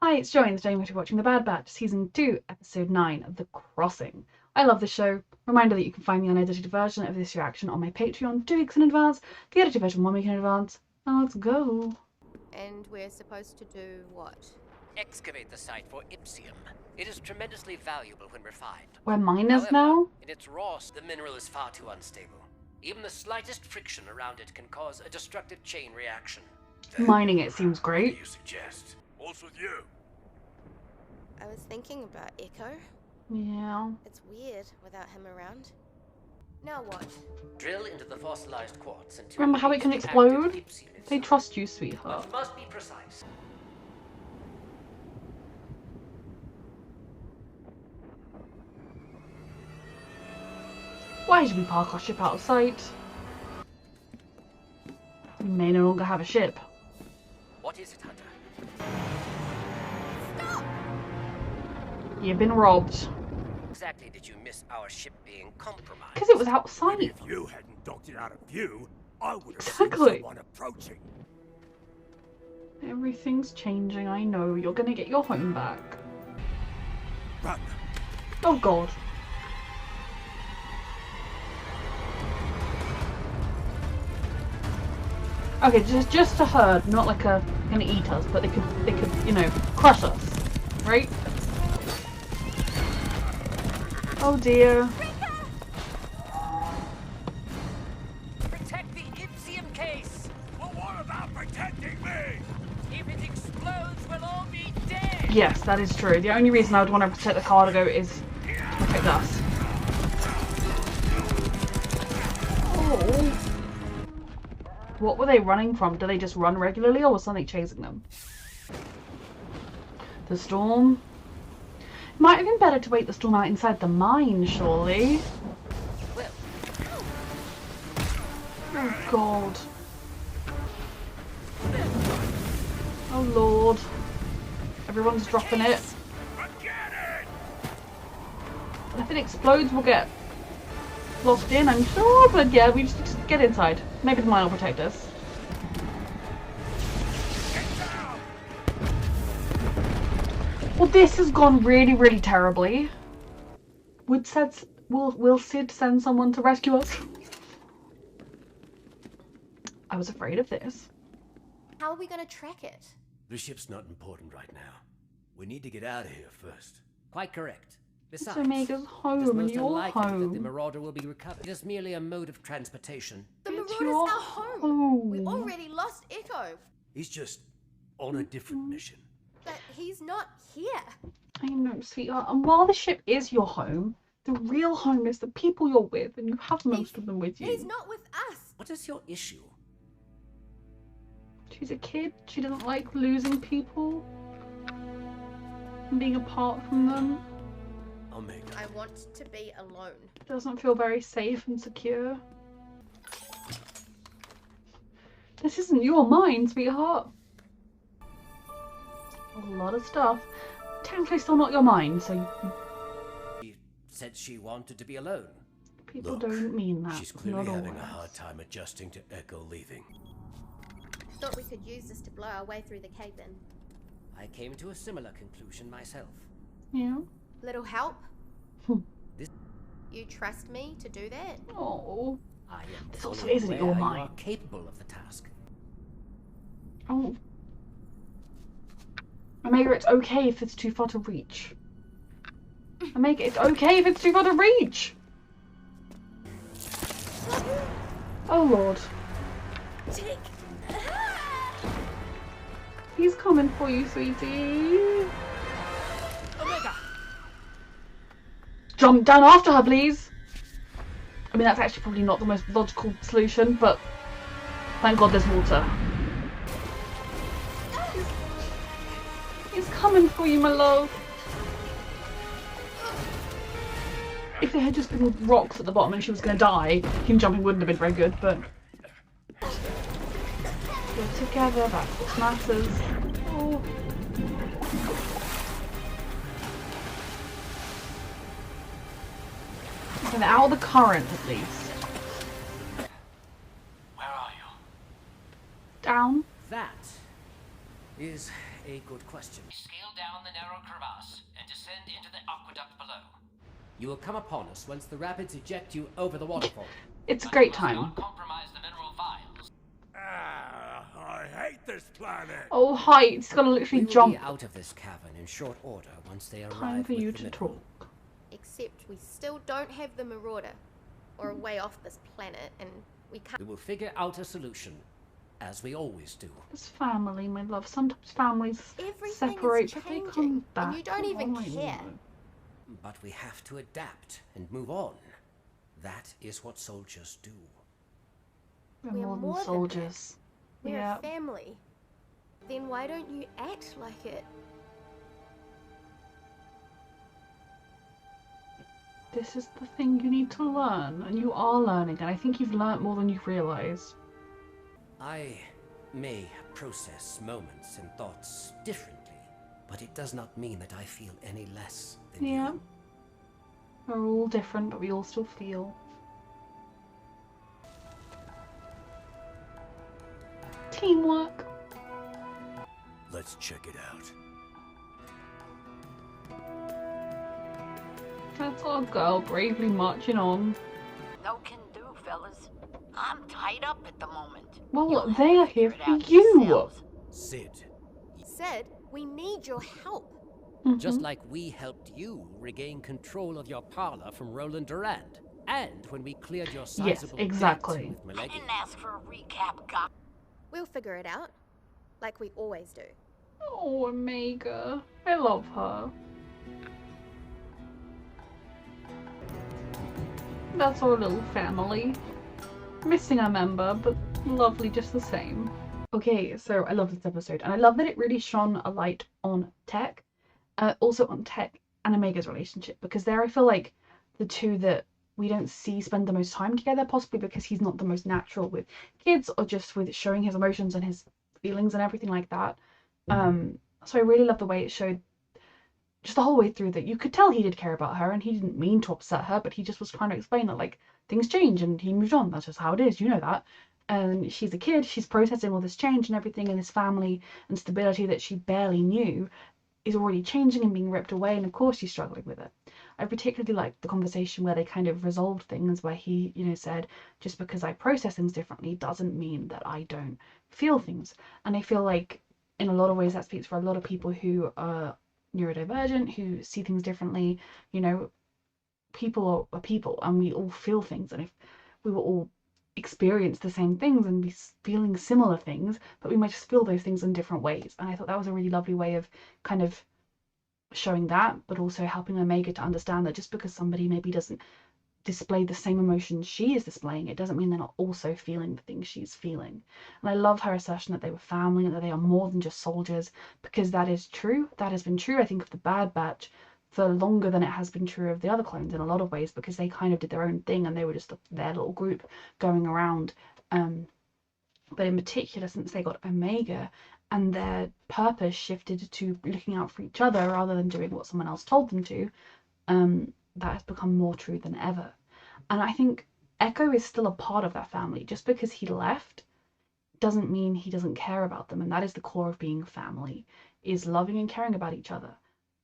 Hi, it's Joey and today we're watching The Bad Batch, Season 2, Episode 9 of The Crossing. I love this show. Reminder that you can find the unedited version of this reaction on my Patreon 2 weeks in advance, the edited version 1 week in advance. Now let's go. And we're supposed to do what? Excavate the site for Ipsium. It is tremendously valuable when refined. We're miners However, now? in its raw, the mineral is far too unstable. Even the slightest friction around it can cause a destructive chain reaction. Mining it seems great. What do you suggest? What's with you? I was thinking about Echo. Yeah. It's weird without him around. Now what? Drill into the fossilized quartz until Remember how it can explode? They trust you, sweetheart. But must be precise. Why did we park our ship out of sight? We may no longer have a ship. What is it, Hunter? Stop! You've been robbed. Exactly did you miss our ship being compromised? Because it was outside. If you hadn't docked it out of view, I would have Exactly. seen someone approaching. Everything's changing, I know. You're gonna get your home back. Run! Oh god. Okay, just a herd, not like gonna eat us, but they could, you know, crush us, right? Oh dear. Protect the Ipsium case! Well, what about protecting me? If it explodes, we'll all be dead! Yes, that is true. The only reason I would want to protect the cargo is to protect us. Oh. What were they running from? Do they just run regularly or was something chasing them? The storm? Might have been better to wait the storm out inside the mine, surely. Well, Oh god. Oh lord. Everyone's dropping it. Forget it! And if it explodes, we'll get locked in, I'm sure, but yeah, we just get inside. Maybe the mine will protect us. Get down! Well, this has gone really, really terribly. Will Sid send someone to rescue us? I was afraid of this. How are we gonna track it? The ship's not important right now. We need to get out of here first. quite correct. It's Besides, Omega's it is home and most your unlikely that the home. Marauder will be recovered. It is merely a mode of transportation. The It's Marauder's your our home! home. We already lost Echo! He's just on a different mission. But he's not here! I know, sweetheart. And while the ship is your home, the real home is the people you're with, and you have most of them with you. He's not with us! What is your issue? She's a kid. She doesn't like losing people and being apart from them. Omega. I want to be alone. Doesn't feel very safe and secure. This isn't your mind, sweetheart. A lot of stuff. Technically still not your mind, so She said she wanted to be alone. people Look, don't mean that. She's clearly not having a always. hard time adjusting to Echo leaving. Thought we could use this to blow our way through the cave in. I came to a similar conclusion myself. Yeah. Little help? This- You trust me to do that? Oh. I am This also fully isn't aware your you mind. are capable of the task. Oh. Omega, it's okay if it's too far to reach. Omega, it's okay if it's too far to reach! Oh lord. Tick! He's coming for you, sweetie. Omega! Jump down after her, please. I mean, that's actually probably not the most logical solution, but thank God there's water. He's coming for you, my love. If there had just been rocks at the bottom and she was going to die, him jumping wouldn't have been very good, but... We're together, that's what matters. Oh. Okay, they're out of the current, at least. Where are you? Down. That is a good question. Scale down the narrow crevasse and descend into the aqueduct below. You will come upon us once the rapids eject you over the waterfall. It's a But great you must time. not compromise the mineral vials. I hate this planet. Oh, hi. It's gonna We literally will jump. be out of this cavern in short order once they arrive Time for with you the to mineral. talk. Except we still don't have the Marauder, or a way off this planet, and we can't. We will figure out a solution, as we always do. It's family, my love. Sometimes families Everything separate, is but they changing, come back. and you don't even I care. know. But we have to adapt and move on. That is what soldiers do. We're We're more more than than soldiers. We're Yeah. a family. Then why don't you act like it? This is the thing you need to learn, and you are learning, and I think you've learnt more than you realise. I may process moments and thoughts differently, but it does not mean that I feel any less than Yeah. you. We're all different, but we all still feel. Teamwork. Let's check it out. That's our girl bravely marching on. No can do, fellas. I'm tied up at the moment. Well, You'll have they to are here figure it for out you. yourselves. Sid. Sid, we need your help. Just like we helped you regain control of your parlor from Roland Durand. And when we cleared your sizable exactly. debt with I Malegi. didn't ask for a recap, guy. We'll figure it out, like we always do. Oh, Omega. I love her. That's our little family. Missing a member, but lovely just the same. Okay, so I love this episode, and I love that it really shone a light on Tech, also on Tech and Omega's relationship, because there I feel like the two that we don't see spend the most time together, possibly because he's not the most natural with kids, or just with showing his emotions and his feelings and everything like that. So I really love the way it showed just the whole way through that you could tell he did care about her, and he didn't mean to upset her, but he just was trying to explain that, like, things change and he moved on. That's just how it is, you know that. And she's a kid, she's processing all this change and everything, and this family and stability that she barely knew is already changing and being ripped away, and of course she's struggling with it. I particularly liked the conversation where they kind of resolved things, where he, you know, said, just because I process things differently doesn't mean that I don't feel things. And I feel like in a lot of ways that speaks for a lot of people who are neurodivergent, who see things differently. You know, people are people, and we all feel things, and if we were all experience the same things and be feeling similar things, but we might just feel those things in different ways. And I thought that was a really lovely way of kind of showing that, but also helping Omega to understand that just because somebody maybe doesn't display the same emotions she is displaying, it doesn't mean they're not also feeling the things she's feeling. And I love her assertion that they were family and that they are more than just soldiers, because that is true. That has been true, I think, of the Bad Batch for longer than it has been true of the other clones in a lot of ways, because they kind of did their own thing and they were just their little group going around. But in particular, since they got Omega and their purpose shifted to looking out for each other rather than doing what someone else told them to, that has become more true than ever. And I think Echo is still a part of that family. Just because he left doesn't mean he doesn't care about them, and that is the core of being family, is loving and caring about each other.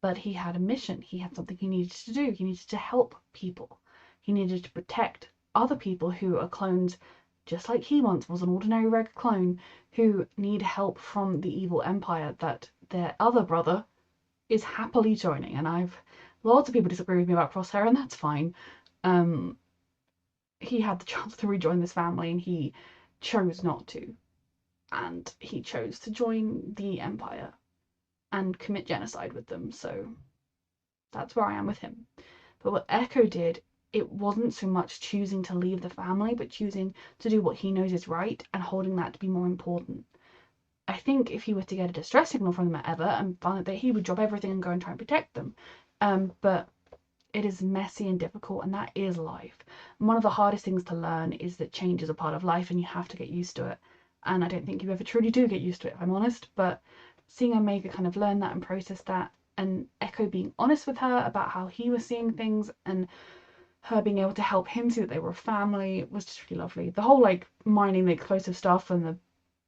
But he had a mission. He had something he needed to do. He needed to help people. He needed to protect other people who are clones, just like he once was, an ordinary red clone, who need help from the evil empire that their other brother is happily joining. And lots of people disagree with me about Crosshair, and that's fine. He had the chance to rejoin this family, and he chose not to. And he chose to join the empire and commit genocide with them, so that's where I am with him. But what Echo did, it wasn't so much choosing to leave the family, but choosing to do what he knows is right and holding that to be more important. I think if he were to get a distress signal from them ever and find that he would drop everything and go and try and protect them. But it is messy and difficult, and that is life. And one of the hardest things to learn is that change is a part of life and you have to get used to it. And I don't think you ever truly do get used to it, if I'm honest, but seeing Omega kind of learn that and process that, and Echo being honest with her about how he was seeing things, and her being able to help him see that they were a family, was just really lovely. The whole, like, mining the explosive stuff and the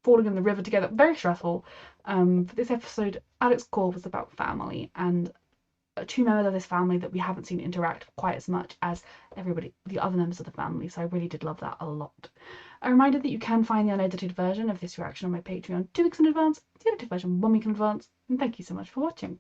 falling in the river together. Very stressful. But this episode, at its core, was about family and two members of this family that we haven't seen interact quite as much as the other members of the family. So I really did love that a lot. A reminder that you can find the unedited version of this reaction on my Patreon 2 weeks in advance, the edited version 1 week in advance, and thank you so much for watching.